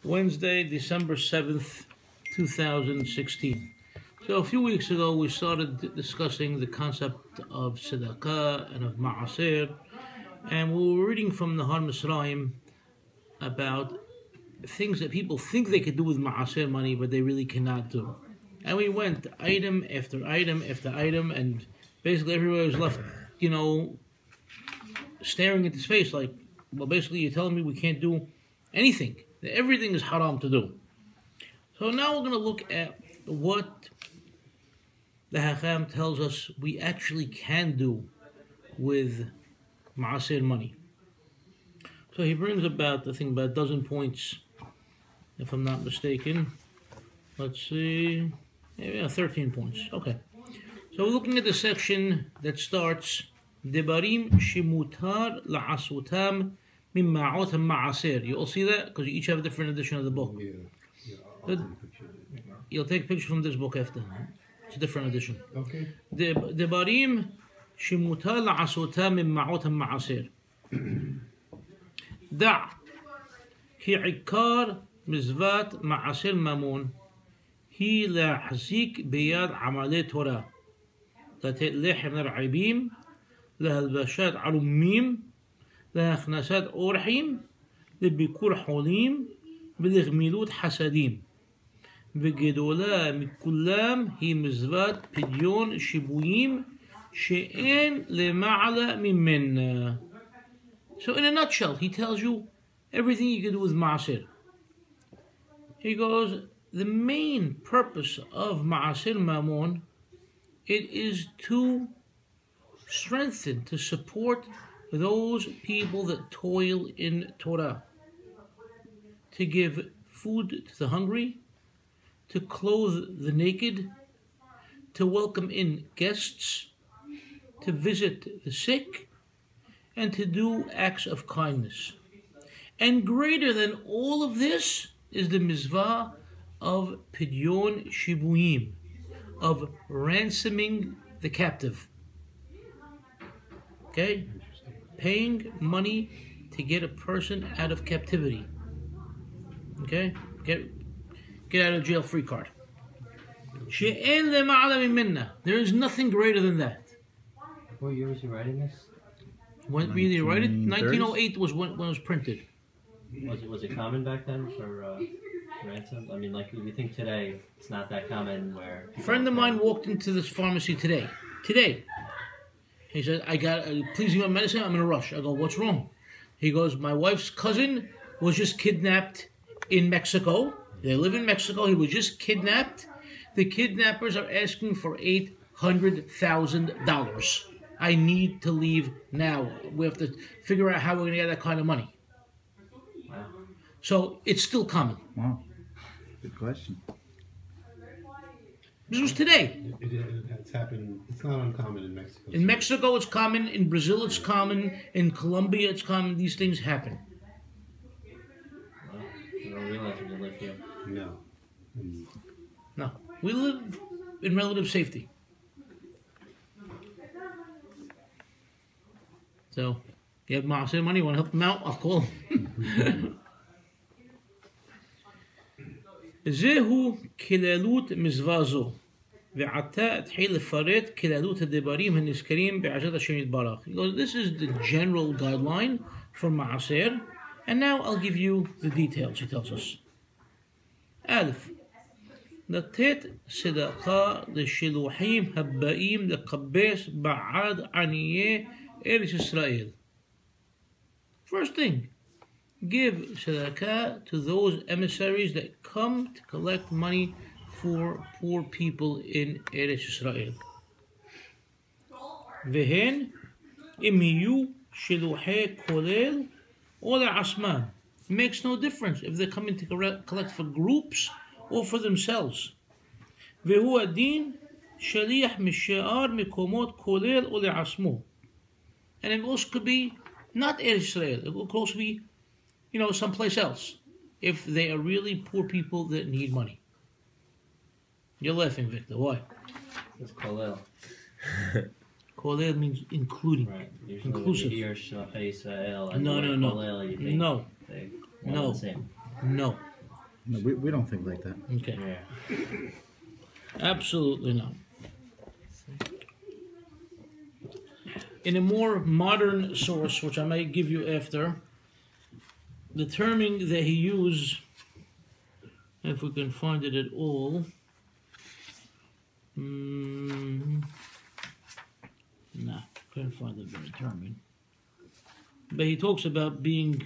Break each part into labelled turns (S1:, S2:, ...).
S1: Wednesday, December 7th, 2016. So a few weeks ago, we started discussing the concept of tzedakah and of ma'aser, and we were reading from the Mosseri about things that people think they could do with ma'aser money, but they really cannot do. And we went item after item after item, and basically everybody was left, staring into space like, well, basically you're telling me we can't do anything. Everything is haram to do. So now we're going to look at what the Hakam tells us we actually can do with ma'aser money. So he brings about, I think, about a dozen points, if I'm not mistaken. Let's see, maybe 13 points. Okay. So we're looking at the section that starts Debarim Shimutar La'asutam Min Ma'ot Ma'aser. You all see that? Because you each have a different edition of the book. You'll take a picture from this book after. It's a different edition.
S2: Okay.
S1: Debarim Shimutar La'asutam Min Ma'ot Ma'aser. Da Ki Ikar Mizvat Ma'aser Mamun Hi La'hazik Biyad Amale Torah. לתת לחם לרעבים, להלבשת ערומים, להכנסת אורחים, לביקור חולים ולגמילות חסדים. וגדולה מכולם היא מצוות פדיון שבויים שאין למעלה ממנה. So in a nutshell, he tells you everything you can do with ma'aser. He goes, the main purpose of ma'aser mamon, it is to strengthen, to support those people that toil in Torah, to give food to the hungry, to clothe the naked, to welcome in guests, to visit the sick, and to do acts of kindness. And greater than all of this is the mizvah of Pidyon Shibuyim, of ransoming the captive. Okay? Paying money to get a person out of captivity. Okay? Get out of jail free card. There is nothing greater than that.
S3: What year was he writing this?
S1: When did he write it? 1908 was when it was printed.
S3: Was it common back then for ransom? I mean, like, you think today it's not that common where...
S1: A friend of mine walked into this pharmacy today. He said, please give me medicine, I'm in a rush. I go, what's wrong? He goes, my wife's cousin was just kidnapped in Mexico. They live in Mexico. He was just kidnapped. The kidnappers are asking for $800,000. I need to leave now. We have to figure out how we're going to get that kind of money.
S3: Wow.
S1: So it's still common.
S4: Wow. Good question.
S1: This was today.
S2: It's happened. It's not uncommon in Mexico.
S1: In Mexico, it's common. In Brazil, it's common. In Colombia, it's common. These things happen.
S3: Well, you don't realize when you live here.
S2: No.
S1: No. We live in relative safety. So, you have ma'aser money, you want to help them out? I'll call them. זהו כללות מצווה זו, ועתה אתחיל לפרט כללות הדברים הנזכרים בעזרת השם יתברך. This is the general guideline for ma'aser, and now I'll give you the details, he tells us. א', לתת צדקה לשלוחים הבאים לקבץ בעד עניי ארץ ישראל. First thing, give tzedakah to those emissaries that come to collect money for poor people in Eretz Yisrael. Vehen im hiyu shiluchei kolel or la'asman. It makes no difference if they're coming to collect for groups or for themselves. Vehu adin shaliach mishe'ar mikomot kolel or la'asmo. And it also could be not Eretz Yisrael. It could also be, someplace else, if they are really poor people that need money. You're laughing, Victor. Why?
S3: It's kolel.
S1: Kolel means including,
S3: Right. Usually
S1: inclusive.
S3: when you hear Shafei Israel,
S1: No.
S3: Kolel, you think
S1: No.
S3: they one and the same.
S1: No.
S4: No, we don't think like that.
S1: Okay.
S3: Yeah.
S1: Absolutely not. In a more modern source, which I might give you after, the terming that he used, if we can find it at all, no, couldn't find the very terming. But he talks about being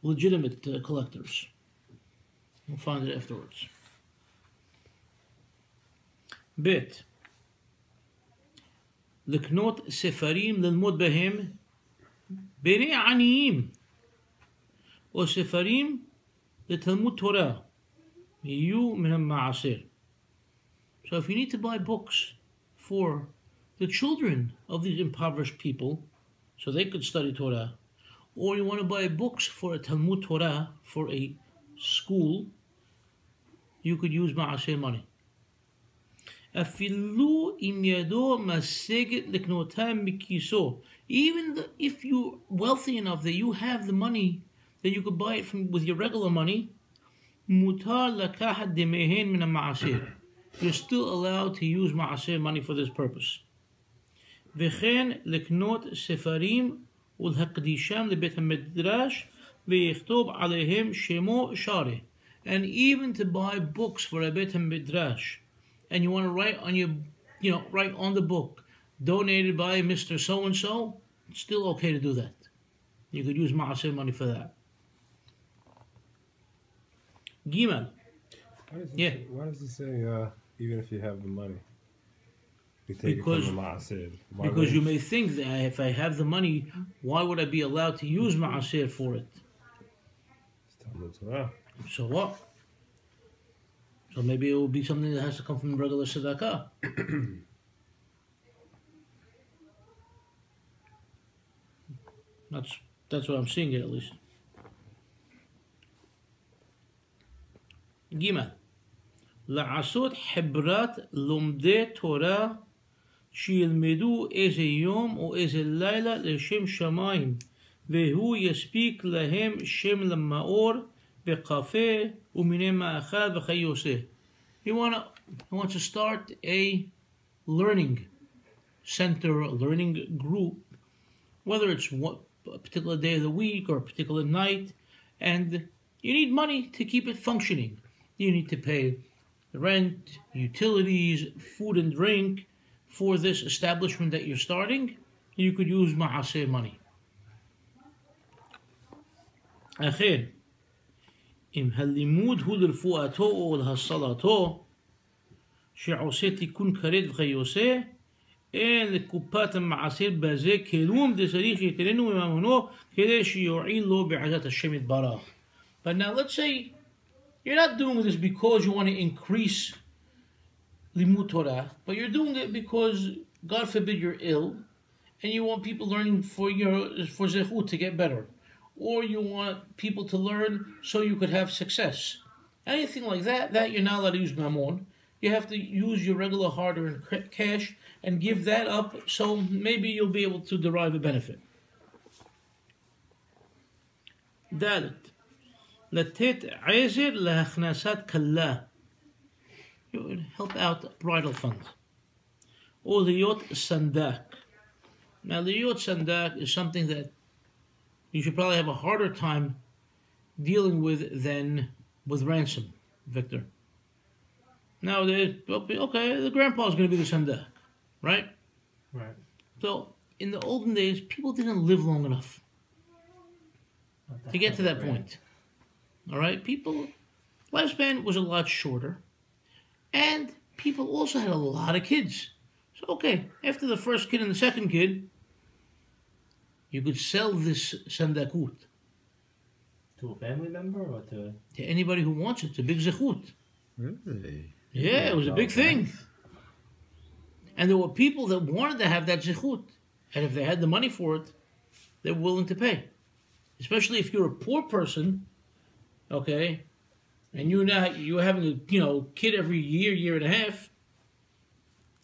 S1: legitimate collectors. We'll find it afterwards. ב' לקנות ספרים ללמוד בהם בעיני עניים או ספרים לתלמוד תורה יהיו מן המעשר. So if you need to buy books for the children of these impoverished people so they could study Torah, or you want to buy books for a Talmud Torah for a school, you could use ma'aseh money. אפילו אם ידו משגת לקנותם מכיסו. Even if you're wealthy enough that you have the money, that you could buy it from with your regular money, מותר לקחת דמיהן מן המעשר. You're still allowed to use מעשר money for this purpose. וכן לקנות ספרים ולהקדישם לבית המדרש ויכתוב עליהם שמו שרה. And even to buy books for a beit midrash, and you want to write on your, write on the book, donated by Mr. So-and-so, it's still okay to do that. You could use ma'aseh money for that. Gimel.
S5: Why does it say, even if you have the money? You take
S1: Because,
S5: it from the ma'aseh.
S1: because you may think that if I have the money, why would I be allowed to use ma'aseh for it? So what? So maybe it will be something that has to come from regular tzedakah. That's what I'm seeing it at least. Gimel. לעשות חברת לומדי תורה שילמדו איזה יום או איזה לילה לשם שמיים והוא יספיק להם שם למאור וקפה ומיני מאכל וכיוצא. He wants to start a learning center, a learning group, whether it's a particular day of the week or a particular night, and you need money to keep it functioning. You need to pay the rent, utilities, food and drink for this establishment that you're starting. You could use ma'aseh money. أخير אם הלימוד הוא לרפואתו או להשכלתו שעושה תיקון כרת וכיוצא אין לקופת המעשר בזה כלום דצריך יתרנו ממנו כדי שיועיל לו בעזרת השם יתברך. But now let's say you're not doing this because you want to increase limud Torah, but you're doing it because God forbid you're ill and you want people learning for zechut to get better, or you want people to learn so you could have success. Anything like that you're not allowed to use mammon. You have to use your regular hard-earned cash and give that up, so maybe you'll be able to derive a benefit. Dalet. לתת עזר להכנסת כלה. You would help out bridal funds. Or להיות סנדק. Now, להיות סנדק is something that you should probably have a harder time dealing with than with ransom, Victor. Now, okay, the grandpa's going to be the sandak, right?
S3: Right.
S1: So, in the olden days, people didn't live long enough to get to that point. All right? Lifespan was a lot shorter, and people also had a lot of kids. So, okay, after the first kid and the second kid, you could sell this sandakut.
S3: To a family member or to
S1: anybody who wants it. It's a big zechut.
S4: Really?
S1: Yeah, it was a big thing. And there were people that wanted to have that zechut. And if they had the money for it, they were willing to pay. Especially if you're a poor person, okay, and you're having a kid every year and a half,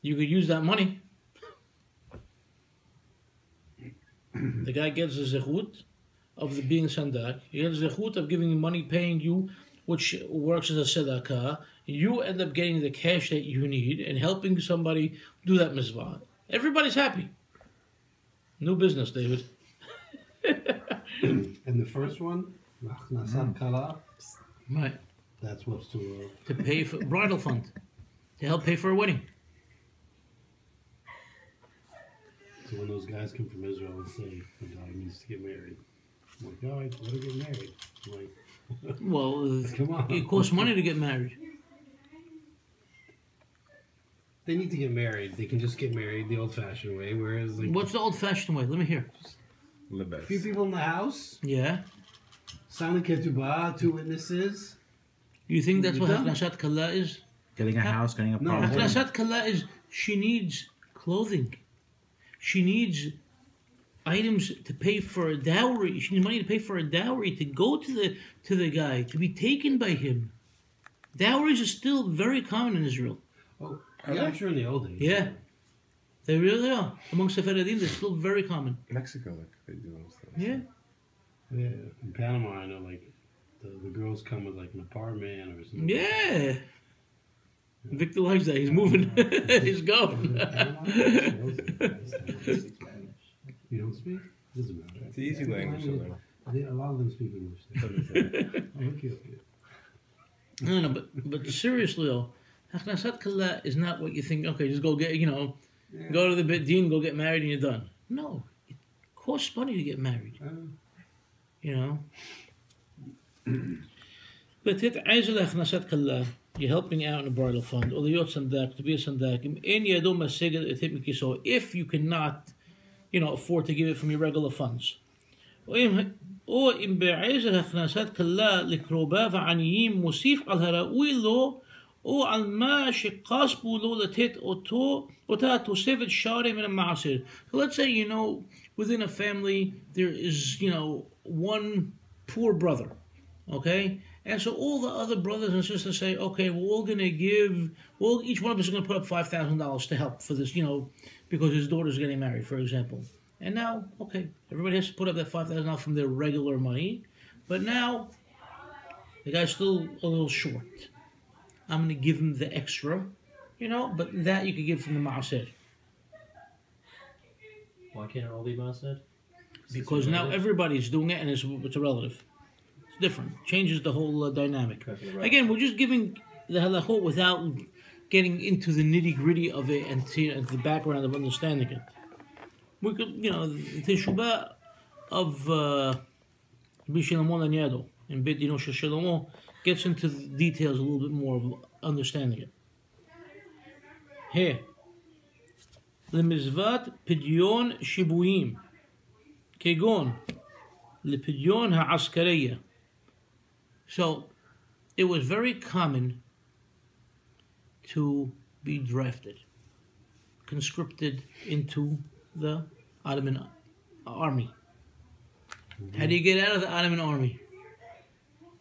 S1: you could use that money. The guy gets a zechut of being sandak. He gets a zechut of giving you money, paying you which works as a tzedakah, you end up getting the cash that you need and helping somebody do that mitzvah. Everybody's happy. New business, David.
S2: And the first one, Achnasat Kala,
S1: Right.
S2: that's what's to
S1: Pay for bridal fund. To help pay for a wedding.
S2: so when those guys come from Israel and say the guy needs to get married, I'm like, all right, let her get married. I'm like,
S1: Well,
S2: come on.
S1: it costs money to get married.
S2: They need to get married. They can just get married the old-fashioned way, whereas like
S1: What's the old-fashioned way? Let me hear.
S2: a few people in the house,
S1: Yeah.
S2: sign the ketubah, 2 witnesses.
S1: You think that's what
S2: You're done.
S1: Haknasat Kala is?
S4: Getting a house, getting a
S2: No,
S4: property.
S1: Haknasat Kala is she needs clothing. She needs items to pay for a dowry. She needs money to pay for a dowry to go to the guy, to be taken by him. Dowries are still very common in Israel.
S2: Oh, yeah, I'm sure in the old days.
S1: Yeah. They really are. Among Sephardim, they're still very common.
S5: Mexico, like they do those things.
S1: Yeah.
S2: Yeah, in Panama, I know like the girls come with like an apartment or something.
S1: Yeah. Victor likes that. He's moving. He's going.
S2: You don't speak? Doesn't matter.
S5: It's an easy language to learn.
S2: A lot of them speak English. Oh, okay.
S1: No, but seriously though, Haknasat Kala is not what you think. Okay, just go get, go to the Bet Din, go get married, and you're done. No, it costs money to get married. You know. But it Aizal Haknasat Kala, you're helping out in a bridal fund, or the Yot Sandak, to be a Sandak. So if you cannot, afford to give it from your regular funds. או אם בעזר הכנסת כלה לקרוביו העניים מוסיף על הראוי לו או על מה שכספו לו לתת אותה תוספת שערי מן המעשר. So let's say, within a family there is, one poor brother, okay? And so all the other brothers and sisters say, okay, we're all going to give, each one of us is going to put up $5,000 to help for this, because his daughter's getting married, for example. And now, okay, everybody has to put up that $5,000 from their regular money, but now the guy's still a little short. I'm going to give him the extra, but that you could give from the Mosseri.
S3: Why can't it all be Mosseri?
S1: Because now everybody's doing it and it's a relative. It's different. Changes the whole dynamic. Again, we're just giving the halachot without getting into the nitty-gritty of it and the background of understanding it. We could, the Teshuvah of Bishilamo Lanyado and Bet Dino Shalomo gets into the details a little bit more of understanding it. Here, למזוות פדיון שיבויים, כגון לפדיון העסקריה. So, it was very common to be drafted, conscripted into the Ottoman army. How do you get out of the Ottoman army?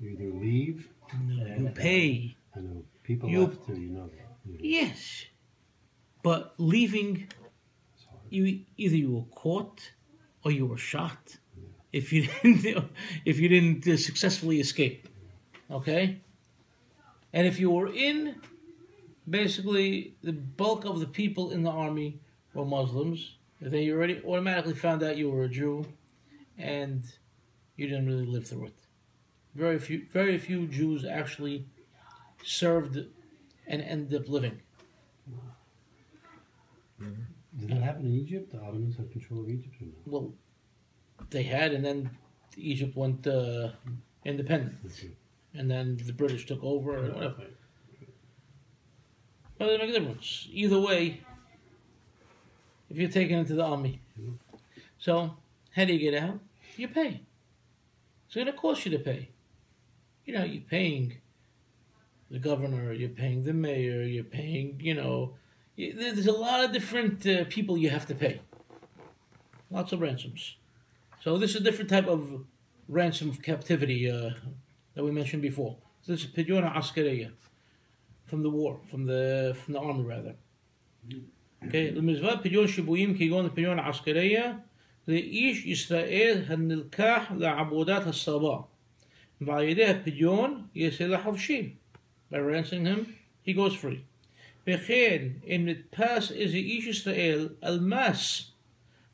S2: You either leave.
S1: No, you pay.
S2: I know. People
S1: You-
S2: left, or you know that.
S1: Yes, but leaving, either you were caught or you were shot if you didn't successfully escape. Okay, and if you were in, basically the bulk of the people in the army were Muslims. They already automatically found out you were a Jew, and you didn't really live through it. Very few Jews actually served and ended up living.
S2: Did that happen in Egypt? The Ottomans had control of Egypt or no?
S1: Well, they had, and then Egypt went independent, and then the British took over or whatever. But it doesn't make a difference. Either way, if you're taken into the army. So, how do you get out? You pay. It's going to cost you to pay. You're paying the governor, you're paying the mayor, you're paying, there's a lot of different people you have to pay. Lots of ransoms. So this is a different type of ransom of captivity that we mentioned before. So this is Pidyon Askariya, from the war, from the army rather. Okay, למזוות פדיון שיבויים כגון פדיון העסקריה לאיש ישראל הנלקח לעבודת הסבא ועל ידי הפדיון יעשה לחופשי. By ransoming him, he goes free. וכן, אם נתפס איזה איש ישראל על מס,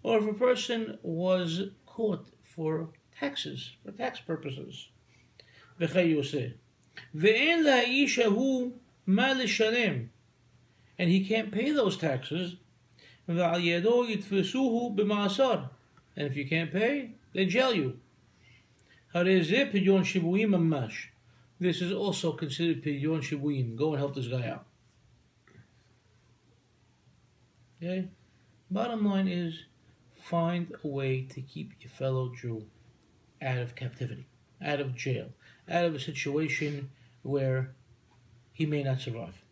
S1: or if a person was caught for taxes, for tax purposes, וכן יעשה. ואין לאיש ההוא מה לשלם, and he can't pay those taxes, ועל ידו יתפסוהו במאסר, and if you can't pay, they jail you. הרי זה פדיון שבויים ממש. This is also considered pidyon shibuim. Go and help this guy out. Okay? Bottom line is, find a way to keep your fellow Jew out of captivity, out of jail, out of a situation where he may not survive.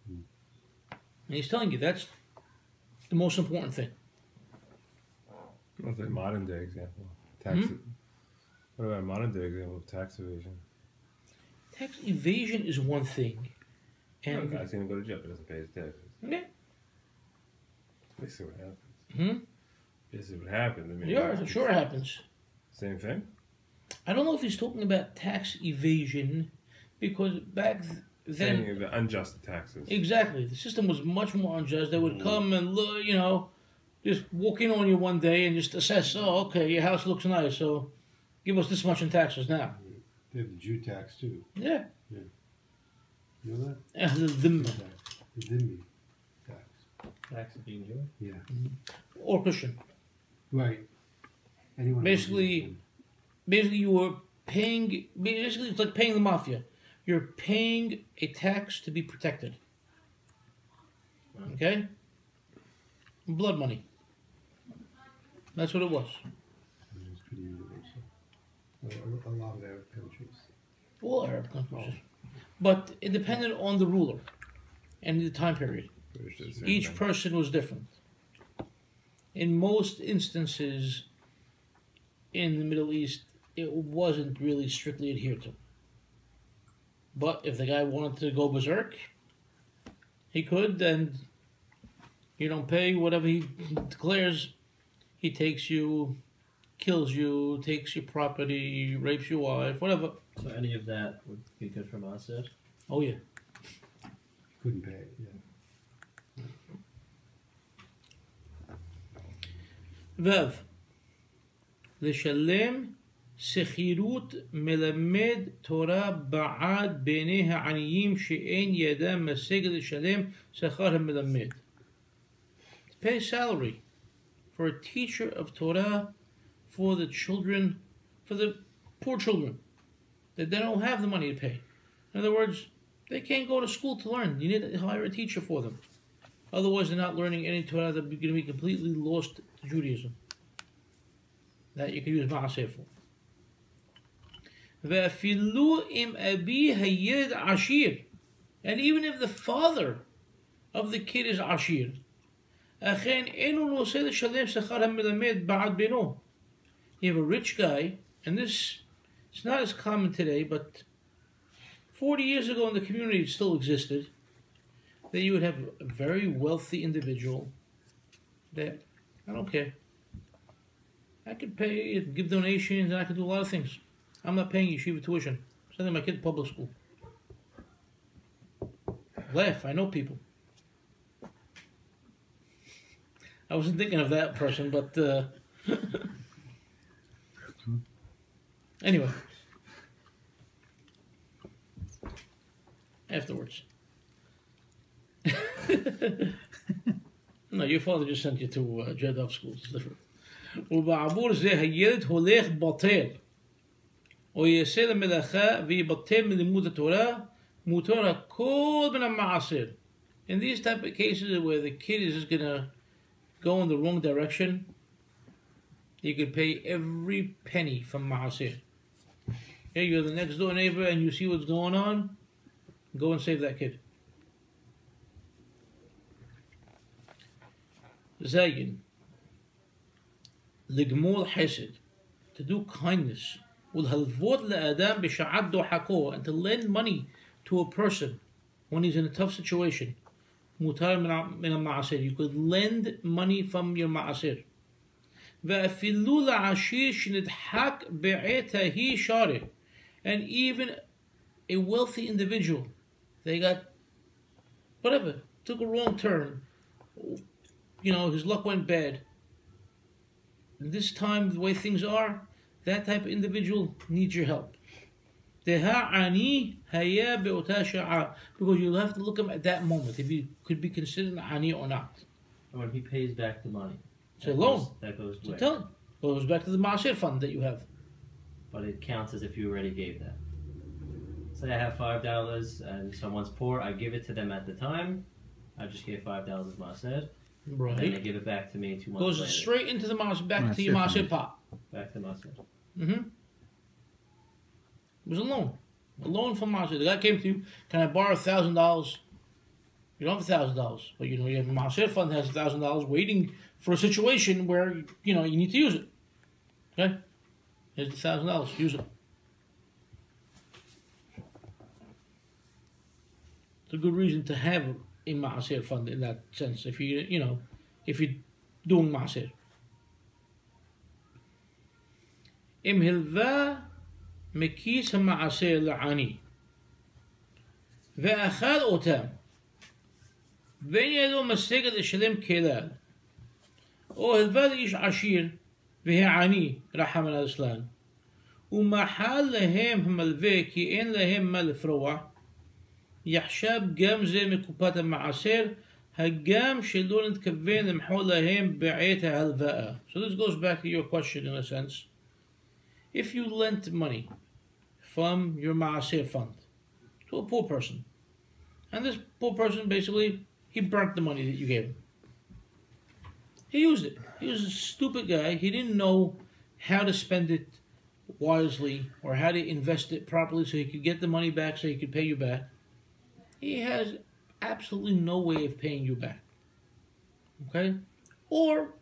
S1: And he's telling you that's the most important thing.
S5: What's a modern day example? Tax. What about a modern day example of tax evasion?
S1: Tax evasion is one thing.
S5: And a guy's gonna go to jail but doesn't pay his taxes.
S1: Yeah.
S5: Basically what happens. Basically what happens. I mean,
S1: Yeah, sure it happens.
S5: Same thing?
S1: I don't know if he's talking about tax evasion, because back then...
S5: Saying the unjust taxes.
S1: Exactly. The system was much more unjust. They would come and, you know, just walk in on you one day and just assess, oh, okay, your house looks nice, so give us this much in taxes now.
S2: They have the Jew tax too.
S1: Yeah.
S2: You know that?
S1: Ahl al-Dhimma.
S2: The Dhimmi tax.
S3: Tax of being Jewish?
S2: Yeah.
S1: Or Christian.
S2: Right. Anyone
S1: Basically, you were paying, basically it's like paying the mafia. You're paying a tax to be protected. Okay? Blood money. That's what it was.
S2: It's pretty universal. A lot of Arab countries.
S1: All Arab countries. But it depended on the ruler and the time period. Each person was different. In most instances in the Middle East, it wasn't really strictly adhered to. But if the guy wanted to go berserk, he could, and you don't pay whatever he declares, he takes you, kills you, takes your property, rapes your wife, whatever.
S3: So any of that would be good for Mosseri?
S1: Oh yeah.
S2: Couldn't pay it, yeah.
S1: Vav. לשלם שכירות מלמד תורה בעד בעיני העניים שאין ידם משגת לשלם שכר המלמד. To pay salary for a teacher of Torah for the children, for the poor children, that they don't have the money to pay. In other words, they can't go to school to learn. You need to hire a teacher for them. Otherwise, they're not learning any Torah. They're going to be completely lost to Judaism. That you can use Mosseri for. ואפילו אם אבי הילד עשיר, and even if the father of the kid is עשיר, אכן אינו נושא לשלם שכר המלמד בעד בנו. You have a rich guy, and this is not as common today, but 40 years ago in the community it still existed, that you would have a very wealthy individual that, I don't care, I could pay, give donations, and I could do a lot of things. I'm not paying yeshiva tuition. I'm sending my kid to public school. Laugh, I know people. I wasn't thinking of that person, but anyway. Afterwards. No, your father just sent you to Jeddah schools. It's different. ובעבור זה הילד הולך בטל או יעשה למלאכה ויבטל מלימוד התורה מותר הכל מן המעשר. In these type of cases where the kid is just going to go in the wrong direction, you could pay every penny from Mosseri. Hey, you're the next door neighbor and you see what's going on, go and save that kid. Zayin. Ligmul Hesed, to do kindness, والهلفوت لآدم بشعات ضحكه, and to lend money to a person when he's in a tough situation. Mutar min al-ma'asir, you could lend money from your ma'asir. ואפילו לעשיר שנדחק בעת ההיא שרה. And even a wealthy individual, they got, whatever, took a wrong turn. You know, his luck went bad. This time, the way things are, that type of individual needs your help. Because you'll have to look at him at that moment if he could be considered an ani or not.
S3: When he pays back the money.
S1: It's a loan.
S3: That goes
S1: So
S3: away.
S1: tell him. Goes back to the Mosseri fund that you have.
S3: But it counts as if you already gave that. Say I have $5 and someone's poor, I give it to them at the time. I just gave $5 as Mosseri.
S1: Right.
S3: Then they give it back to me 2 months
S1: Goes
S3: later.
S1: straight into the back to
S4: Mosseri
S1: your Mosseri
S4: fund.
S1: pot.
S3: Back to Mosseri.
S1: Mm-hmm. It was a loan. A loan from Mosseri. The guy came to you, can I borrow $1,000? You don't have $1,000, but you know you have a Mosseri fund that has $1,000 waiting for a situation where you know you need to use it. Okay, here's the $1,000. Use it. It's a good reason to have a Mosseri fund in that sense. If if you're doing Mosseri. Im hilva מכיס המעשר לעני ואכל אותם ואין ידו משגת לשלם כלל או הלווה לאיש עשיר והעני רחמנא ליצלן ומחל להם המלווה כי אין להם מה לפרוע יחשב גם זה מקופת המעשר הגם שלא נתכוון למחול להם בעת ההלוואה. So this goes back to your question in a sense. If you lent money from your Mosseri fund to a poor person, and this poor person basically, he burnt the money that you gave him. He used it. He was a stupid guy. He didn't know how to spend it wisely or how to invest it properly so he could get the money back so he could pay you back. He has absolutely no way of paying you back. Okay? Or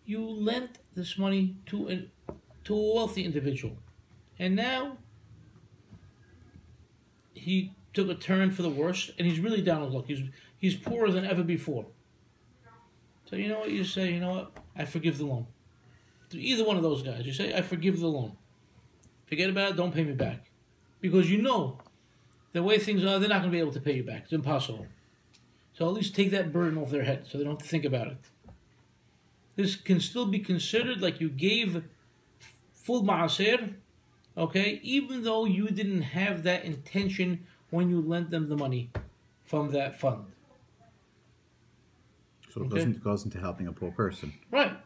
S1: you lent this money to a wealthy individual. And now he took a turn for the worse and he's really down on luck. He's poorer than ever before. So you know what you say, you know what? I forgive the loan. To either one of those guys, you say, I forgive the loan. Forget about it, don't pay me back. Because you know the way things are, they're not going to be able to pay you back. It's impossible. So at least take that burden off their head so they don't have to think about it. This can still be considered like you gave full Mosseri, okay, even though you didn't have that intention when you lent them the money from that fund.
S4: So it
S1: Okay.
S4: goes into helping a poor person.
S1: Right.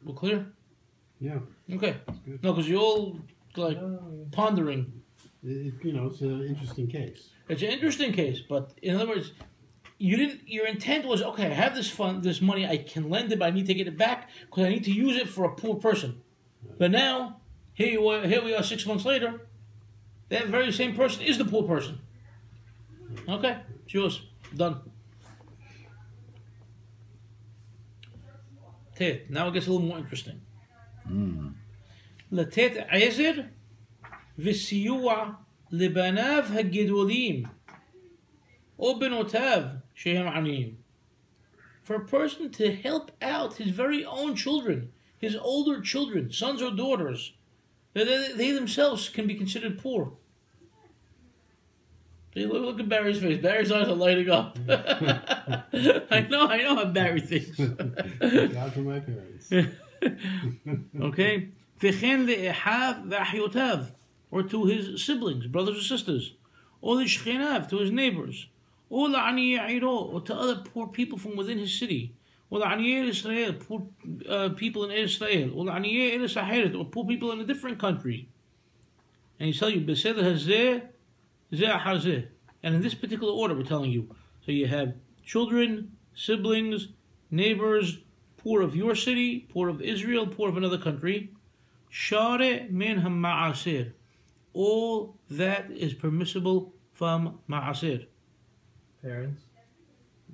S1: We're clear?
S2: Yeah.
S1: Okay.
S2: good.
S1: No, because you're all like pondering.
S2: It's an interesting case.
S1: It's an interesting case, but in other words, you didn't. Your intent was, okay, I have this fund, this money, I can lend it, but I need to get it back because I need to use it for a poor person. But now, here we are 6 months later. That very same person is the poor person. Okay, it's yours. Done. Tet. Now it gets a little more interesting. לתת עזר וסיוע לבניו הגדולים או בנותיו שהם עניים. For a person to help out his very own children, his older children, sons or daughters, they themselves can be considered poor. See, look at Barry's face. Barry's eyes are lighting up. I know how Barry thinks.
S2: God for my parents.
S1: Okay? וכן לאחיו ואחיותיו, or to his siblings, brothers or sisters, או לשכניו, to his neighbors, או לעניי עירו, or to other poor people from within his city, או לעניי ישראל, poor people in Israel, או לעניי ארץ אחרת, or poor people in a different country. And he's telling you, בסדר הזה, זה אחר זה. And in this particular order, we're telling you. So you have children, siblings, neighbors, poor of your city, poor of Israel, poor of another country. Share min ha-ma'asir. All that is permissible from ma'asir.
S3: Parents.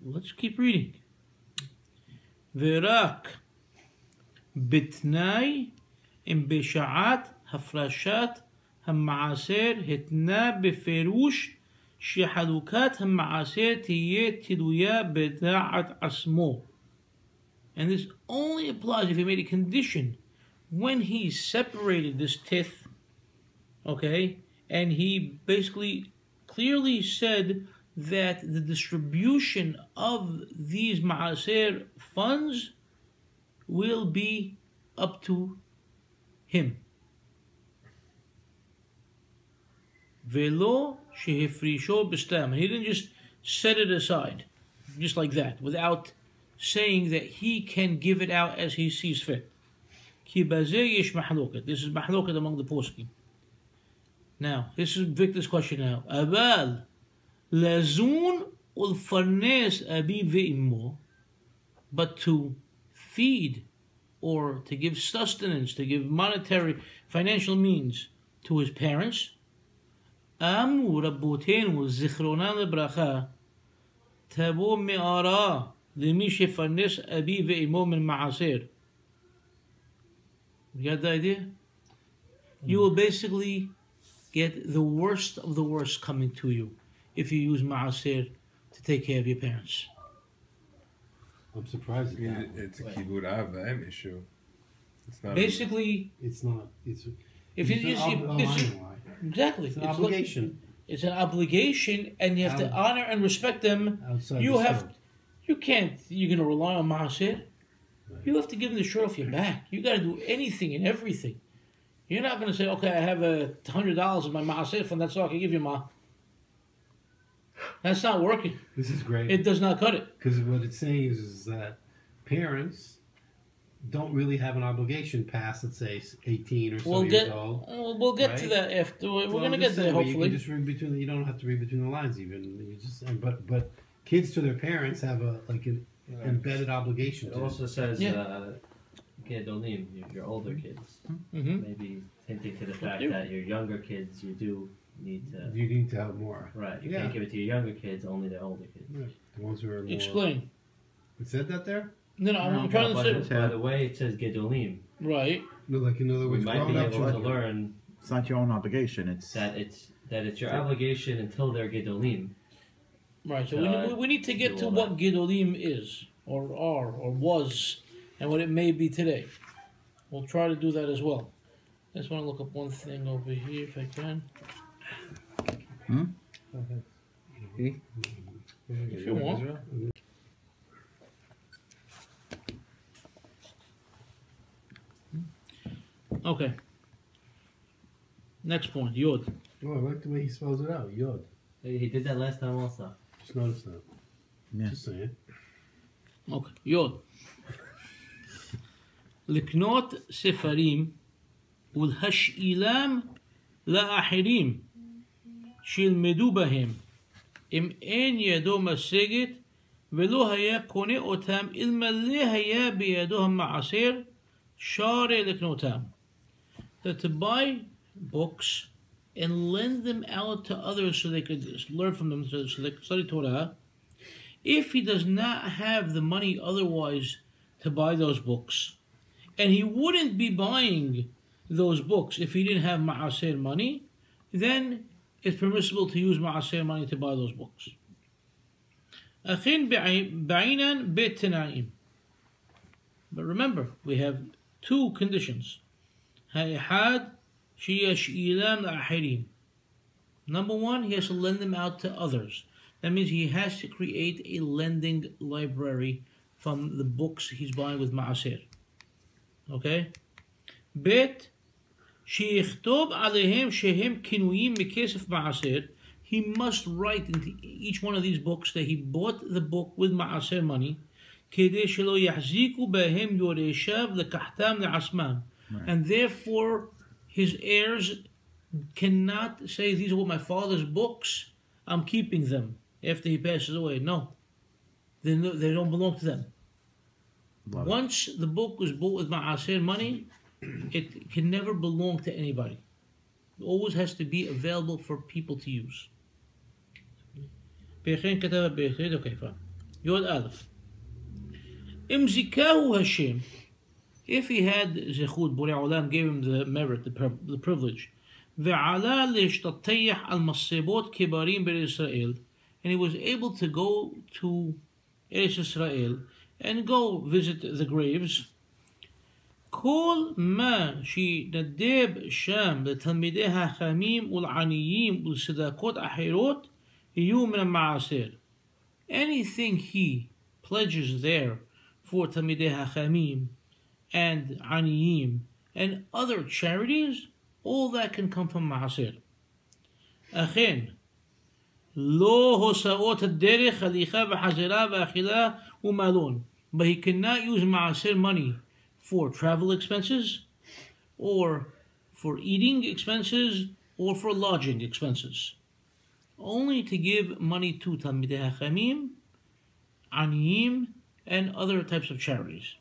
S1: Let's keep reading. ורק בתנאי אם בשעת הפרשת המעשר התנה בפירוש שחלוקת המעשר תהיה תלויה בדעת עצמו. And this only applies if he made a condition when he separated this tith, okay, and he basically clearly said that the distribution of these ma'aser funds will be up to him. Velo shehifrisho b'stam. He didn't just set it aside, just like that, without saying that he can give it out as he sees fit. Ki bazeh yesh mahloket. This is mahloket among the poskim. Now, this is Victor's question now. Abal lazun ulfarnes abi ve'immo, but to feed or to give sustenance, to give monetary, financial means to his parents. Amu rabbotenu zichronan lebracha tabo me'ara lemי שפרנס אבי ואמו מן מעשר. You got the idea? You will basically get the worst of the worst coming to you if you use ma'aser to take care of your parents.
S2: I'm surprised at that.
S5: It's a kibbut av v'em issue. It's not.
S1: Basically,
S2: It's not. It's
S1: if you
S2: it's
S1: just
S2: an
S1: exactly,
S2: It's an obligation.
S1: It's an obligation, and you have to honor and respect them.
S2: Outside
S1: You
S2: the
S1: have,
S2: store.
S1: you can't. You're going to rely on ma'aser.
S2: Right.
S1: You have to give them the shirt off your back. You got to do anything and everything. You're not going to say, okay, I have $100 in my ma'aser fund. That's all I can give you, ma. That's not working.
S2: This is great.
S1: It does not cut it.
S2: Because what it's saying is that parents don't really have an obligation past, let's say, 18 or so years old.
S1: We'll get to
S2: right?
S1: that after. We're
S2: Well,
S1: going to
S2: I'm
S1: get
S2: just
S1: there,
S2: saying, you
S1: hopefully.
S2: can just read between. You don't have to read between the lines, even. You just. But kids to their parents have an embedded obligation.
S3: It
S2: To
S3: also says,
S1: Yeah.
S3: gedolim, your older kids.
S1: Mm-hmm.
S3: Maybe hinting to the fact
S1: you.
S3: that your younger kids, you do need to.
S2: You need to have more.
S3: Right, you
S2: Yeah.
S3: can't give it to your younger kids, only the older kids.
S2: Right. The ones who are more.
S1: Explain.
S2: It said that there.
S1: No, I'm trying to
S3: By
S1: say.
S3: the way it says gedolim,
S1: Right.
S2: No, like in other
S3: we
S2: words,
S3: might be
S2: grown-up
S3: able to
S2: children.
S3: learn
S4: It's not your own obligation. It's
S3: that it's your obligation until they're gedolim.
S1: Right. So
S3: Uh,
S1: we need to get
S3: do
S1: to
S3: all
S1: what
S3: that.
S1: Gedolim is, or are, or was, and what it may be today. We'll try to do that as well. I just want to look up one thing over here if I can. If you want. Okay. Next point, Yod.
S2: Oh, I like the way he spells it out. Yod.
S3: He did that last time also.
S2: Just noticed that.
S4: Yeah.
S2: Just saying.
S1: Okay, Yod. לקנות ספרים ולהשאילם לאחרים שילמדו בהם אם אין ידו משגת ולא היה קונה אותם אלמלא היה בידו המעשר שרה לקנותם. That to buy books and lend them out to others so they could learn from them, so they could study Torah, if he does not have the money otherwise to buy those books, and he wouldn't be buying those books if he didn't have ma'aser money, then it's permissible to use ma'aser money to buy those books. But remember, we have two conditions. Number one, he has to lend them out to others. That means he has to create a lending library from the books he's buying with ma'aser. Okay? Bet, שיכתוב עליהם שהם קנויים מכסף מעשר. He must write into each one of these books that he bought the book with מעשר money, כדי שלא יחזיקו בהם יורשיו לקחתם לעצמם. And therefore, his heirs cannot say, these are my father's books, I'm keeping them after he passes away. No. They don't belong to them. Once the book was bought with ma'aser money, it can never belong to anybody. It always has to be available for people to use. Okay, fine. Yod Aleph. Im zikahu Hashem, if he had zechut, Borei Olam gave him the merit, the privilege, ועלה להשתטח על מסבות כברים בארץ ישראל. And he was able to go to Eretz Israel and go visit the graves. כל מה שנדב שם לתלמידי החכמים ולעניים ולצדקות אחרות יהיו מן המעשר. Anything he pledges there for תלמידי החכמים and עניים and other charities, all that can come from מעשר. אכן, לא הוצאות הדרך, הליכה וחזרה ואכילה ומלון. But he cannot use מעשר money for travel expenses, or for eating expenses, or for lodging expenses. Only to give money to Talmidei Hachamim, Aniyim, and other types of charities.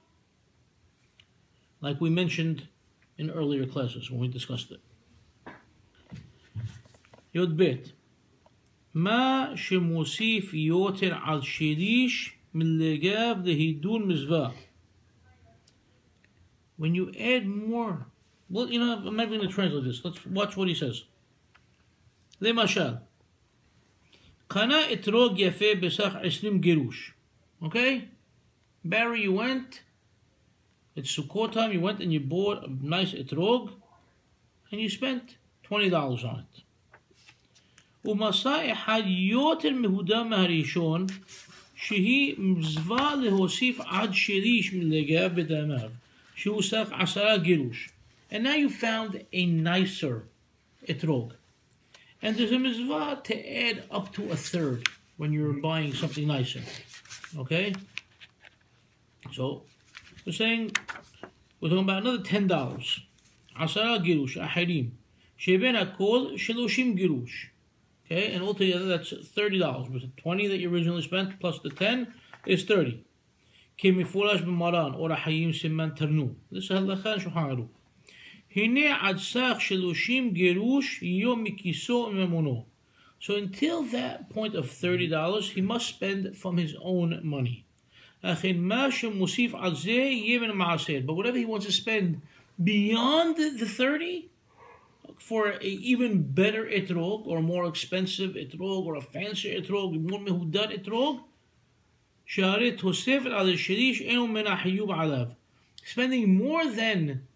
S1: Like we mentioned in earlier classes when we discussed it. Yod Bet. מה שמוסיף יותר על שליש מלגב להידון מזווה. When you add more, well, you know, I'm not going to translate this. Let's watch what he says. למשל, קנה אתרוג יפה בסך 20 גירוש. Okay? Barry, you went, it's Sukkot time, you went and you bought a nice etrog, and you spent $20 on it. ומסע אחד יותר מהודה מהראשון, שהיא מצווה להוסיף עד שליש מלגב בדמיו. שהוא סך 10 גירוש. And now you found a nicer etrog. And there's a mitzvah to add up to a third when you're buying something nicer. Okay? So, we're saying, we're talking about another $10. 10 גירוש, אחרים. שבין הכל 30 גירוש. Okay? And altogether that's $30. With the 20 that you originally spent plus the 10 is 30. כמפורש במרן אור החיים סימן תרנו. This is הלכה שולחן ערוך. הנה עד סך 30 גירוש יום מכיסו וממונו. So until that point of $30, he must spend from his own money. אכן מה שמוסיף על זה יהיה מן המעשר. But whatever he wants to spend beyond the 30, for an even better etrog, or more expensive etrog, or a fancier etrog, more mehudad etrog, spending more than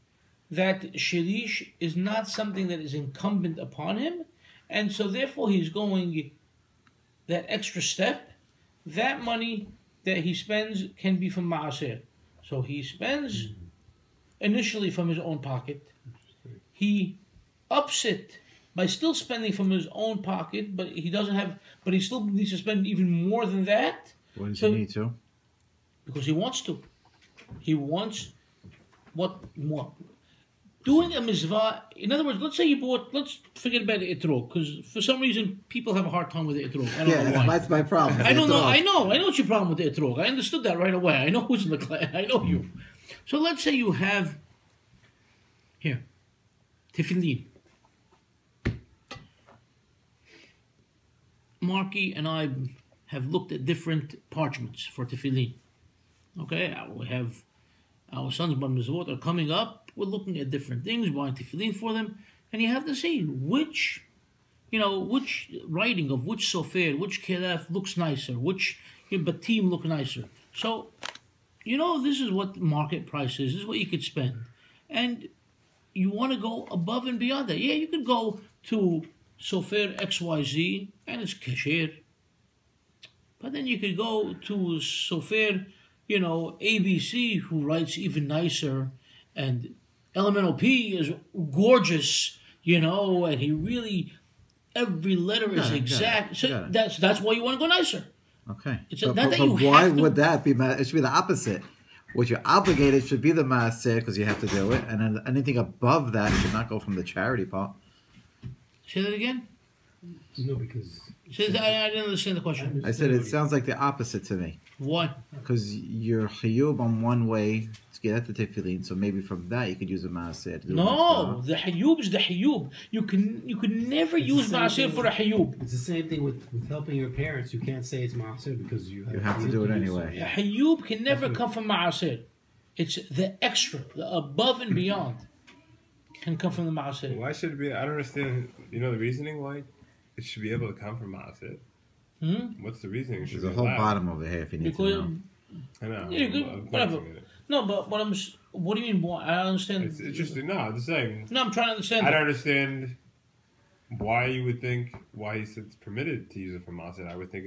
S1: that shirish is not something that is incumbent upon him, and so therefore he's going that extra step. That money that he spends can be from ma'aser. So he spends initially from his own pocket. He ups it by still spending from his own pocket, but he still needs to spend even more than that.
S4: Why does he need to?
S1: Because he wants to. He wants what more. Doing a mitzvah, in other words, let's say you bought, let's forget about the etrog, because for some reason people have a hard time with the etrog. I don't know why.
S4: That's my problem.
S1: I don't know. I know what's your problem with the etrog. I understood that right away. I know who's in the class. I know you. So let's say you have, here, tefillin. Marky and I have looked at different parchments for tefillin. Okay, we have our sons bar mitzvot are coming up. We're looking at different things, buying tefillin for them, and you have to see which writing of which sofer, which kelef looks nicer, which batim look nicer. So, this is what the market price is. This is what you could spend, and you want to go above and beyond that. Yeah, you could go to sofer XYZ and it's kasher. But then you could go to sofer, ABC, who writes even nicer, and Elemental P is gorgeous, and he really, every letter is exact. So that's why you want to go nicer.
S4: Okay.
S1: But
S4: why would that be? It should be the opposite. What you're obligated should be the maaser because you have to do it, and then anything above that should not go from the charity part.
S1: Say that again?
S2: No, because...
S1: I didn't understand the question.
S4: I said it sounds like the opposite to me.
S1: Why?
S4: Because you're chiyub on one way to get at the tefillin, so maybe from that you could use a maaser.
S1: No, the chiyub is the chiyub. You could never use maaser for a chiyub.
S2: It's the same thing with helping your parents. You can't say it's maaser because you
S4: have to do it anyway.
S1: A chiyub can never come from maaser. It's the extra, the above and beyond. can come from the Maaser.
S5: Why should it be? I don't understand. You know the reasoning why it should be able to come from Maaser. What's the reasoning? It should
S4: There's a
S5: be
S4: whole
S5: allowed.
S4: bottom over here if you need to
S1: Because
S4: know.
S5: I know.
S1: Yeah, good,
S5: I'm
S1: whatever.
S5: glancing at it.
S1: No, but what do you mean? Why? I don't understand.
S5: It's interesting. No, I'm just saying.
S1: No, I'm trying to understand.
S5: I don't understand why you would think why he said it's permitted to use it for Maaser. I would think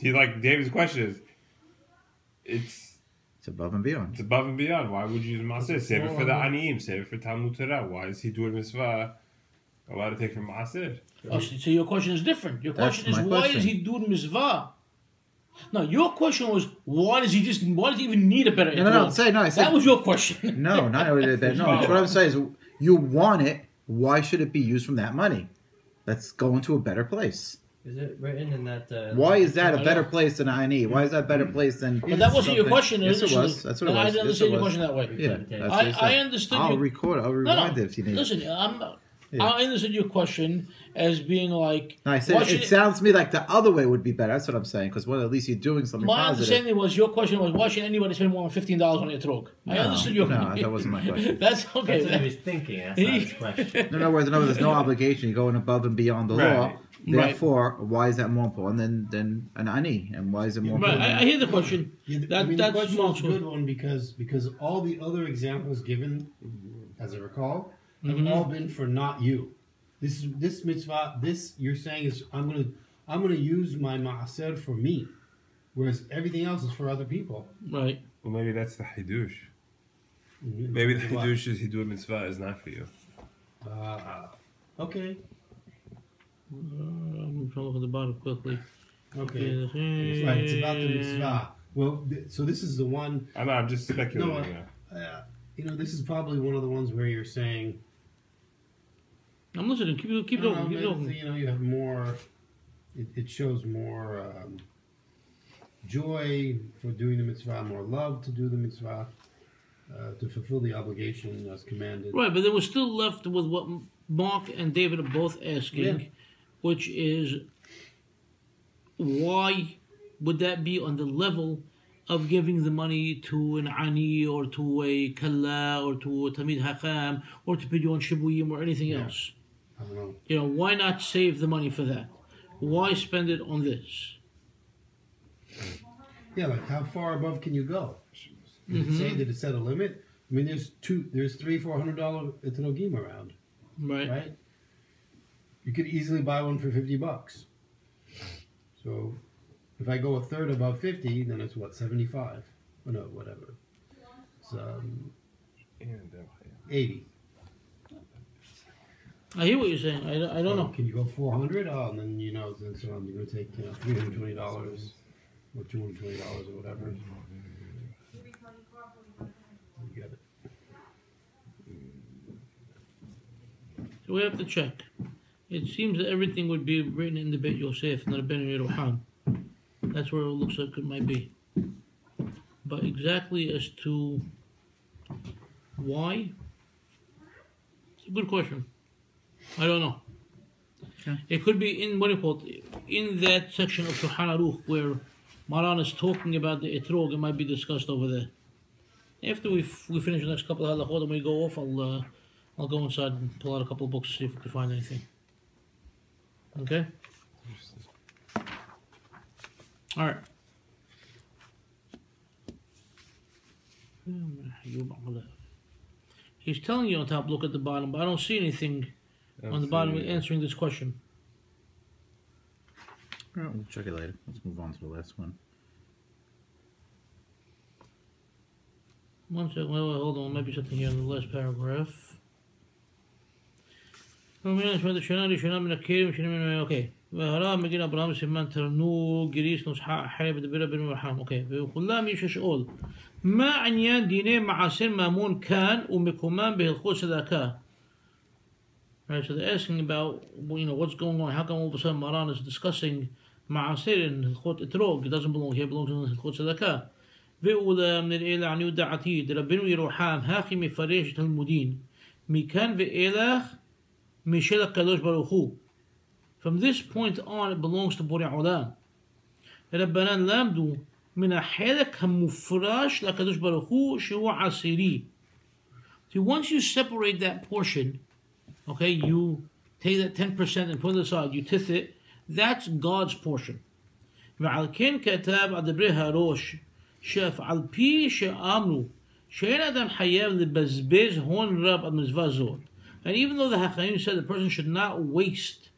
S5: like David's question is
S4: It's above and beyond.
S5: it's above and beyond. Why would you use Maaser? Save it for the Aniyim. Save it for Talmud Torah. Why is he doing mitzvah allowed to take from Maaser?
S1: Oh, so your question is different. Your
S4: That's
S1: question is
S4: my
S1: why
S4: question.
S1: does he do the mitzvah? No, your question was why does he even need a better?
S4: No. I said
S1: that was your question.
S4: no, not only that. No, what I'm saying is you want it. Why should it be used from that money? Let's go into a better place.
S3: Is it written in that?
S4: Why is that a better place than INE? Why is that a better place than?
S1: But that wasn't your
S4: something-
S1: question
S4: Yes, it
S1: initially.
S4: was. That's what it
S1: No,
S4: was.
S1: I didn't
S4: Yes, it
S1: understand your
S4: was.
S1: question that way.
S4: Yeah, that's what
S1: I
S4: he said.
S1: understood
S4: I'll
S1: you.
S4: record it. I'll rewind it if you need.
S1: Listen, I understood your question as being like.
S4: No, I said
S1: why
S4: it
S1: should
S4: sounds to me like the other way would be better. That's what I'm saying. Because at least you're doing something
S1: My
S4: positive.
S1: understanding was your question was why should anybody spend more than $15 on a etrog? I understood your.
S4: No, that wasn't my question.
S1: That's okay.
S3: That's what he was thinking. That's not his question.
S4: In other words, there's no obligation. You're going above and beyond the law.
S5: Right.
S4: Therefore, why is that more important than an ani? And why is it more
S1: Right,
S4: important?
S1: I hear the question.
S2: Yeah,
S1: That-
S2: the
S1: that's
S2: question
S1: small
S2: is a good one because all the other examples given, as I recall, have
S1: Mm-hmm.
S2: all been for not you. This mitzvah, this you're saying is I'm gonna use my maaser for me, whereas everything else is for other people.
S1: Right.
S5: Well, maybe that's the hidush.
S2: Mm-hmm.
S5: Maybe the hidush is hidur mitzvah is not for you.
S2: Okay.
S1: I'm trying to look at the bottom quickly.
S2: Okay.
S1: Right,
S2: Right. It's about the mitzvah. Well, so this is the one.
S5: I'm just speculating.
S2: No,
S5: now.
S2: this is probably one of the ones where you're saying.
S1: I'm listening. Keep
S2: No,
S1: going. Keep
S2: but,
S1: going.
S2: you have more. It shows more joy for doing the mitzvah, more love to do the mitzvah, to fulfill the obligation as commanded.
S1: Right, but then we're still left with what Mark and David are both asking,
S2: Yeah.
S1: which is why would that be on the level of giving the money to an ani or to a kalla or to a tamid hakam or to pidyon shibuyim or anything else?
S2: I don't know.
S1: Why not save the money for that? Why spend it on this?
S2: Yeah, like how far above can you go? Did
S1: Mm-hmm.
S2: it say that it set a limit? I mean, there's $300-$400 etanogim around,
S1: Right.
S2: right? You could easily buy one for $50. So, if I go a third above 50, then it's what 75? Oh no, whatever. It's 80.
S1: I hear what you're saying. I don't know.
S2: Can you go 400? Oh, and then then so you're going to take $320 or $220 or whatever. You got it.
S1: So we have to check. It seems that everything would be written in the Beit Yosef, not a Ben Yeruham. That's where it looks like it might be. But exactly as to why, it's a good question. I don't know.
S4: Okay.
S1: It could be in, what do you call it, in that section of Shulchan Aruch where Maran is talking about the etrog, it might be discussed over there. After we finish the next couple of halachot and we go off, I'll go inside and pull out a couple of books to see if we can find anything. Okay? Alright. He's telling you on top, look at the bottom, but I don't see anything on the bottom answering this question.
S4: All right, we'll check it later. Let's move on to the last one.
S1: One second, wait, hold on, maybe something here in the last paragraph. Okay. והרב מגיל אברהם סימן תרנוג גריס נוסחה חלב דברה בן מרחם. אוקיי. וכולם יש לשאול מה עניין דיני מעשר ממון כאן ומקומם בהלכות צדקה? Right, so they're asking about what's going on. How come all of a sudden Maran is discussing מעשר in הלכות אתרוג? It doesn't belong here, it belongs in הלכות צדקה. ואולם נראה לעניות דעתי דרבנו ירוחם הכי מפרש תלמודין מכאן ואילך משל הקדוש ברוך הוא. From this point on, it belongs to Borei Olam. רבנן למדו מן החלק המופרש לקדוש ברוך הוא שהוא עשירי. See, once you separate that portion, okay, you take that 10% and put it aside, you tithe it, that's God's portion. ועל כן כתב על דברי הראש, שאף על פי שאמרו שאין אדם חייב לבזבז הון רב על מצווה זאת. And even though the Hachayim said the person should not waste,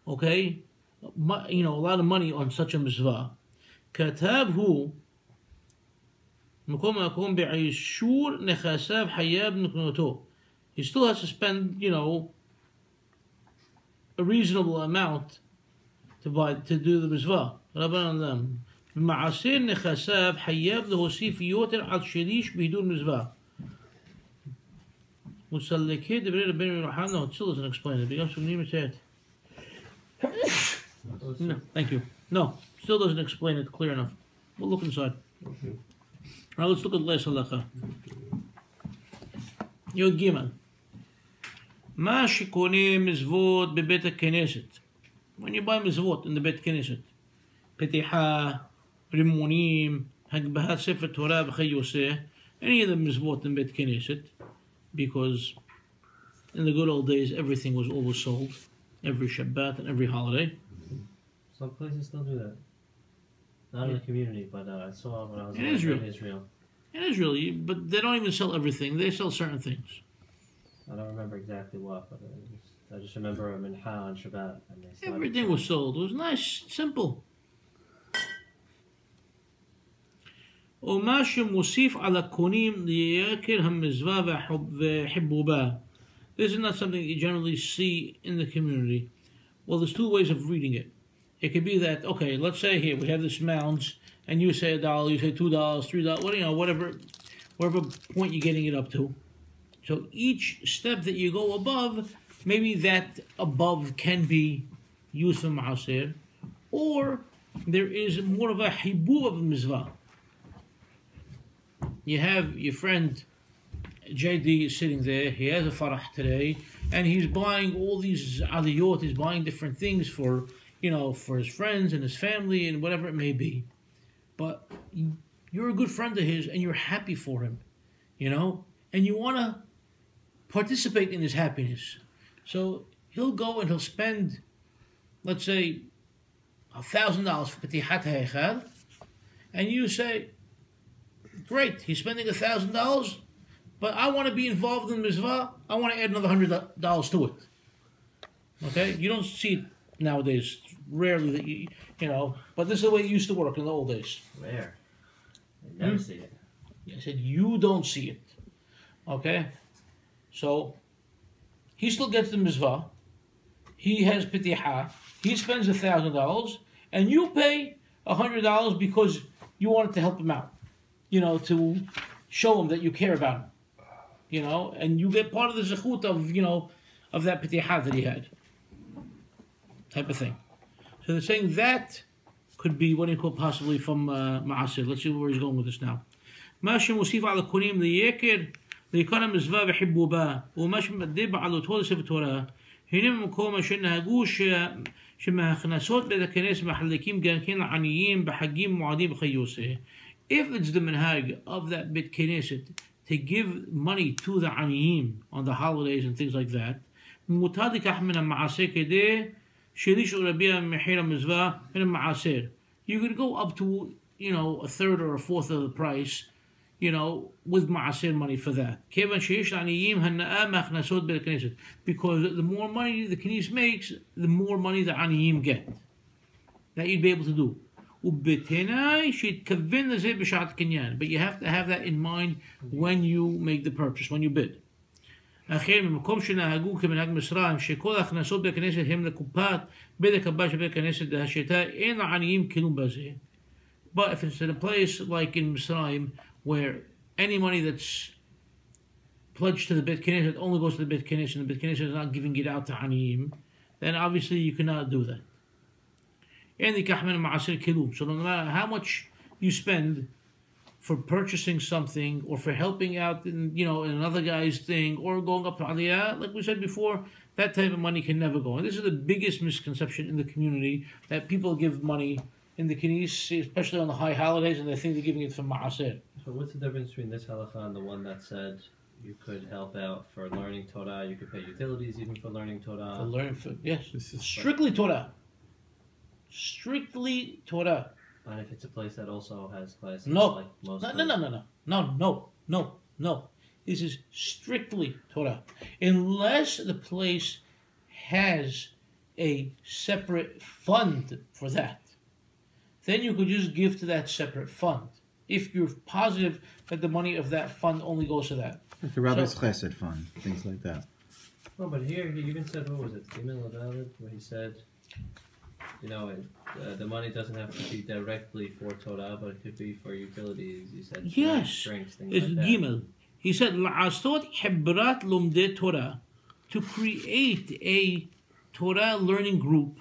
S1: okay, a lot of money on such a mitzvah, כתב הוא, מקום מקום בעישור נכסיו חייב נקנותו. He still has to spend, a reasonable amount to do the mitzvah. רבן אדם. במעשר נכסיו חייב להוסיף יותר על שליש בהידור מצווה. מסלקי דברי רבנו יוחנן, no, it still doesn't explain it. Because we need to No, thank you. No, still doesn't explain it clear enough. We'll look inside.
S2: Okay.
S1: Now let's look at last halacha. Yod Gimel. מה שקונה מזוות בבית הכנסת. When you buy מזוות in the בית כנסת. פתיחה, רימונים, הגבהת ספר תורה וכיוצא. Any of the מזוות in בית כנסת. Because in the good old days everything was always sold. Every Shabbat and every holiday.
S3: Some places still do that. Not in the community, but I saw when I was
S1: In
S3: in
S1: Israel.
S3: Israel.
S1: In Israel, but they don't even sell everything. They sell certain things.
S3: I don't remember exactly what, but I just remember a mincha on Shabbat. And they started
S1: Everything was sold. It was nice, simple. ומה שמוסיף על הקונים לייקר המזווה והחיבובה. This is not something you generally see in the community. Well, there's two ways of reading it. It could be that, okay, let's say here we have this mounds, and you say $1, you say $2, $3, whatever point you're getting it up to. So each step that you go above, maybe that above can be used for ma'aser, or there is more of a hibu of mizvah. You have your friend JD is sitting there, he has a farah today, and he's buying all these aliyot, he's buying different things for his friends and his family and whatever it may be. But you're a good friend of his and you're happy for him, and you want to participate in his happiness. So he'll go and he'll spend, let's say, $1,000 for Petihat Heichal, and you say, great, he's spending $1,000, but I want to be involved in the mitzvah, I want to add another $100 to it. Okay? You don't see it nowadays, rarely that but this is the way it used to work in the old days.
S3: Rare. I never see it.
S1: I said, you don't see it. Okay? So, he still gets the mitzvah, he has petiha, he spends $1,000, and you pay $100 because you wanted to help him out. To show him that you care about him. And you get part of the zechut of that petiha that he had. Type of thing. So they're saying that could be what he called possibly from Ma'asir. Let's see where he's going with this now. ما שמוסיף על הקונים לייקר ליקר המזווה וחיבובה ומה שמדבר בעלותו לספר תורה הנה במקום אשר נהגו שמהכנסות בית הכנס מחלקים גם כן לעניים בחגים מועדים וכיוצא. If it's the minhag of that bit knesset to give money to the aniyim on the holidays and things like that, מותר לקח מן המעשר כדי שליש או רביע ממחיר המזווה מן המעשר. You could go up to, a third or a fourth of the price, with ma'aser money for that. כיוון שיש לעניים הנאה מהכנסות בית הכנסת. Because the more money the knis makes, the more money the aniyim get. That you'd be able to do. ובתנאי שיתכוון לזה בשעת קניין. But you have to have that in mind when you make the purchase, when you bid. אכן, במקום שנהגו כמנהג מצרים, שכל ההכנסות בית הכנסת הם לקופת בית הקב"ה של בית הכנסת, השיטה אין לעניים כלום בזה. But if it's in a place like in Mitzrayim, where any money that's pledged to the Beit Knesset only goes to the Beit Knesset, and the Beit Knesset is not giving it out to Aniyim, then obviously you cannot do that. So no matter how much you spend for purchasing something or for helping out in another guy's thing or going up to Aliyah, like we said before, that type of money can never go. And this is the biggest misconception in the community, that people give money in the Knis, especially on the high holidays, and they think they're giving it for Ma'aser.
S3: So what's the difference between this halacha and the one that said You could help out for learning Torah. You could pay utilities even for learning Torah.
S1: For learning, yes,
S4: This is
S1: strictly Torah. Strictly Torah.
S3: And if it's a place that also has classes,
S1: No.
S3: like most.
S1: No. This is strictly Torah, unless the place has a separate fund for that. Then you could just give to that separate fund if you're positive that the money of that fund only goes to that.
S4: like the Rabbi's Chesed Fund, things like that.
S3: Well, but here he even said, what was it, Gimel Adalet, where he said, the money doesn't have to be directly for Torah, but it could be for utilities. He said,
S1: Yes,
S3: drinks, things
S1: it's
S3: like that.
S1: Gimel. He said, "La'asot hebrat lomdei Torah," to create a Torah learning group.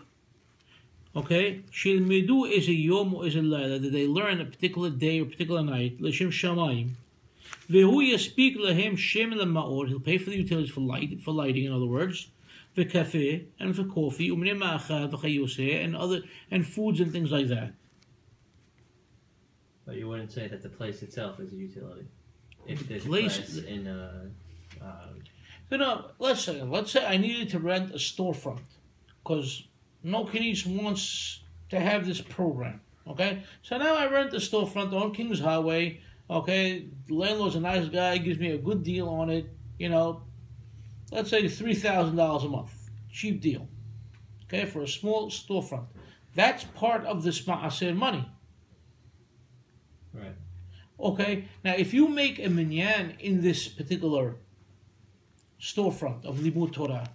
S1: Okay, shilmedu is a yom or is a layla, that they learn a particular day or particular night. L'shem shamayim. Vehu yaspeak lahem shem lemaor. He'll pay for the utilities for lighting. In other words, v'kafeh and for coffee, umnei ma'achad v'chayoseh and foods and things like that.
S3: But you wouldn't say that the place itself is a utility. If there's
S1: Place-
S3: a class in a...
S1: Let's say I needed to rent a storefront because no Kines wants to have this program. Okay, so now I rent the storefront on Kings Highway. Okay, the landlord's a nice guy, gives me a good deal on it. Let's say $3,000 a month, cheap deal. Okay, for a small storefront, that's part of this ma'aser money.
S3: Right.
S1: Okay, now if you make a minyan in this particular storefront of Limud Torah,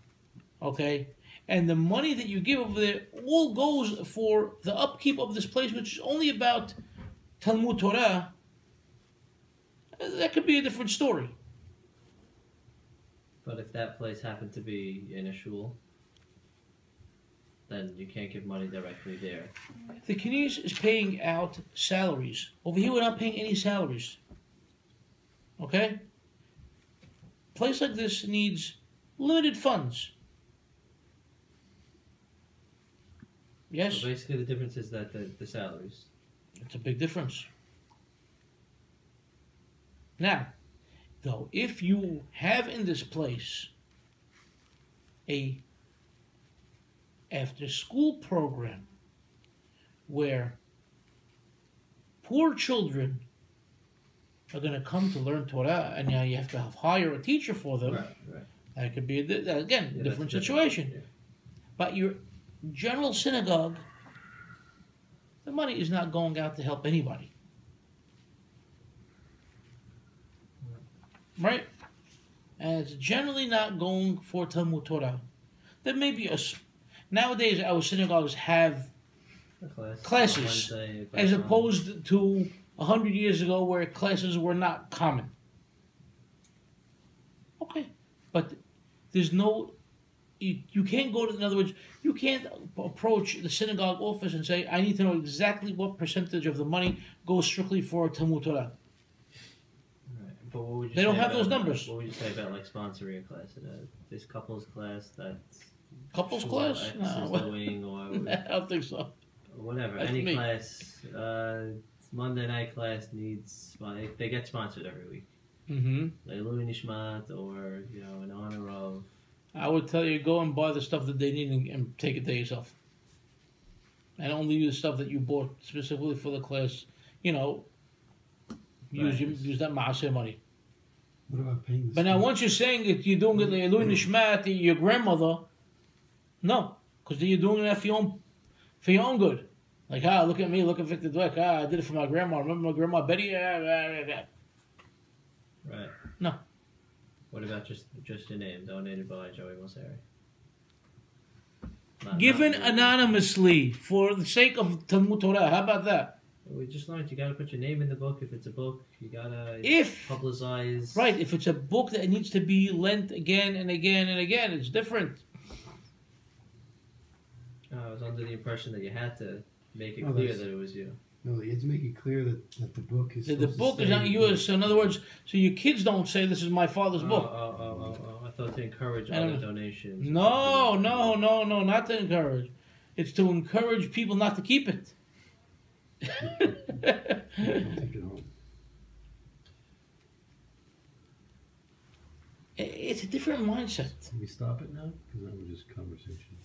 S1: okay, and the money that you give over there all goes for the upkeep of this place, which is only about Talmud Torah, that could be a different story.
S3: But if that place happened to be in a shul, then you can't give money directly there.
S1: The Kines is paying out salaries. Over here, we're not paying any salaries. Okay? A place like this needs limited funds. Yes?
S3: So basically the difference is that the salaries.
S1: It's a big difference. Now, though, if you have in this place a after-school program where poor children are going to come to learn Torah, and now you have to hire a teacher for them,
S3: Right.
S1: that could be, again,
S3: Yeah,
S1: different
S3: that's
S1: situation.
S3: Yeah.
S1: But your general synagogue, the money is not going out to help anybody. Right? And it's generally not going for Talmud Torah. There may be nowadays our synagogues have
S3: A class.
S1: Classes,
S3: Wednesday, a class
S1: as
S3: on-
S1: opposed to 100 years ago where classes were not common. Okay, but there's no, you can't go to, in other words, you can't approach the synagogue office and say, I need to know exactly what percentage of the money goes strictly for Talmud Torah.
S3: Right. But what would you
S1: They
S3: say
S1: don't have
S3: about,
S1: those numbers.
S3: What would you say about like sponsoring a class? This couples class that's
S1: Couples
S3: sure,
S1: class?
S3: X
S1: No.
S3: is the wing or
S1: I don't think so.
S3: whatever.
S1: That's
S3: Any
S1: me.
S3: class. Monday night class needs. They get sponsored every week.
S1: Mm-hmm.
S3: Leilu Nishmat or in honor of.
S1: I would tell you, go and buy the stuff that they need and take it to yourself. And only use stuff that you bought specifically for the class. Use that Maaseh money.
S2: What about paying the
S1: But now,
S2: school?
S1: once you're saying that you're doing it Leilu Nishmat, your grandmother, no, because you're doing that for your own good. Like, look at me, look at Victor Dweck. I did it for my grandma. Remember my grandma Betty?
S3: Right.
S1: No.
S3: What about just your name donated by Joey Mosseri?
S1: Given
S3: not-
S1: anonymously for the sake of Talmud Torah. How about that?
S3: We just learned you got to put your name in the book. If it's a book, you got to
S1: If,
S3: publicize.
S1: right, if it's a book that needs to be lent again and again and again, it's different.
S3: I was under the impression that you had to make it
S2: Oh,
S3: clear
S2: that's-
S3: that it was you.
S2: No, you have to make it clear that the book is.
S1: The
S2: supposed to
S1: book is
S2: stay
S1: not
S2: in the
S1: yours. So in other words, so your kids don't say this is my father's book.
S3: Oh. I thought to encourage
S1: I don't
S3: other
S1: know.
S3: donations.
S1: No, not to encourage. It's to encourage people not to keep it.
S2: Don't take it home.
S1: different mindset.
S2: Can we stop it now? Because that was just conversation.